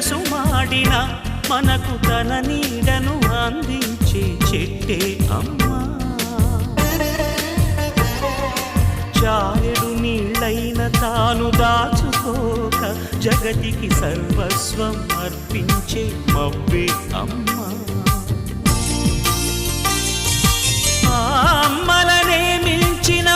విరసుమాడిన మనకు తన నీడను అందించే చెట్టే అమ్మా. చారెడు నీళ్ళైన తాను దాచుకోక జగతికి సర్వస్వం అర్పించే మబ్బే అమ్మా. ఆ అమ్మలనే మించిన